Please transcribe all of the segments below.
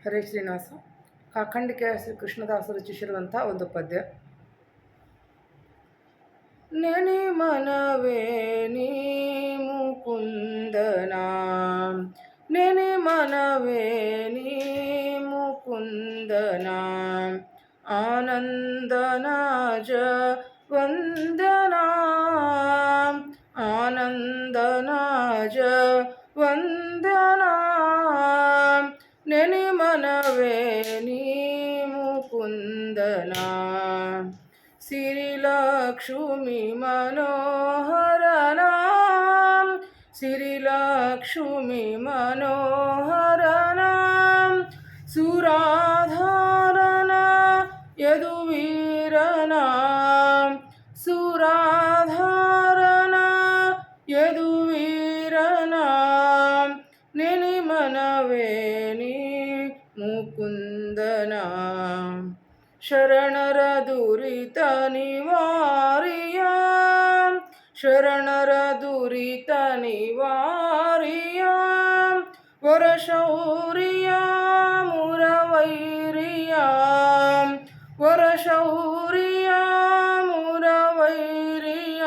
ಹರೇ ಶ್ರೀನಿವಾಸ. ಕಾಖಂಡಿಕೆ ಶ್ರೀ ಕೃಷ್ಣದಾಸರು ರಚಿಸಿರುವಂಥ ಒಂದು ಪದ್ಯ. ನೆನೆ ಮನವೇ ನೀ ಮುಕುಂದನ, ನೆನೆ ಮನವೇ ನೀ ಮುಕುಂದನ, ಆನಂದನಾಜ ವಂದನ, ಆನಂದನಾಜ ವಂದನ, ನೆನೆ ಮನವೇ ನೀ ಮುಕುಂದನ. ಸಿರಿಲಕ್ಷ್ಮಿ ಮನೋಹರನ, ಸಿರಿಲಕ್ಷ್ಮಿ ಮನೋಹರನ, ಸುರಾಧಾರನ ಯದುವೀರನ, ಸುರಾಧಾರನ ಯದುವೀರನ, ನೆನೆ ಮನವೇ ನೀ ಮುಕುಂದನ. ಶರಣರ ದುರಿತ ನಿವಾರಿಯ, ಶರಣರ ದುರಿತ ನಿವಾರಿಯ, ವರಶೌರ್ಯ ಮುರವೈರಿಯ, ವರಶೌರ್ಯ ಮುರವೈರಿಯ,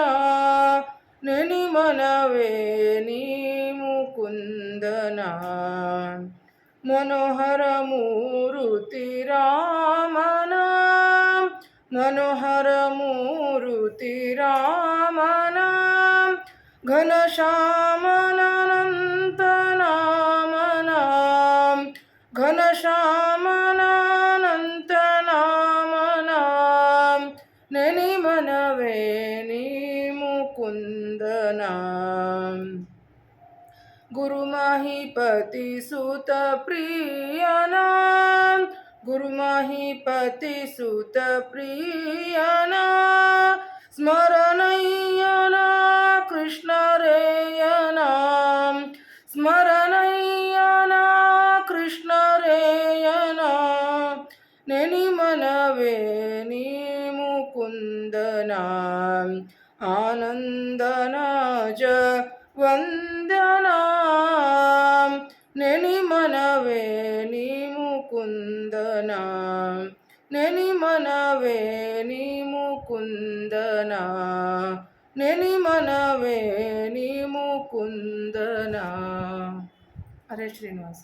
ನೆನೆ ಮನವೇ ನೀ ಮುಕುಂದನ. ಮನೋಹರ ಮೂರುತಿ ರಾಮನ, ಮನೋಹರ ಮೂರುತಿ ರಾಮನ, ಘನಶ್ಯಾಮನಂತ ನಾಮನ, ಘನಶ್ಯಾಮನಂತ ನಾಮನ, ನೆನೆ ಮನವೇ ನೀ ಮುಕುಂದನ. ಗುರು ಮಹಿಪತಿ ಸುತ ಪ್ರಿಯನ, ಗುರು ಮಹಿಪತಿ ಸುತ ಪ್ರಿಯನ, ಸ್ಮರಣಯ್ಯನ ಕೃಷ್ಣ ರೇಯನ, ಸ್ಮರಣಯ್ಯನ ಕೃಷ್ಣ ರೇಯನ, ನೆನೆ ಮನವೇ ನೀ ಮುಕುಂದನ. ಆನಂದನಾಜ ವಂದನ, ನೆನೆ ಮನವೇ ನೀ ಮುಕುಂದನ, ನೆನೆ ಮನವೇ ನೀ ಮುಕುಂದನ, ನೆನೆ ಮನವೇ ನೀ ಮುಕುಂದನ. ಹರೇ ಶ್ರೀನಿವಾಸ.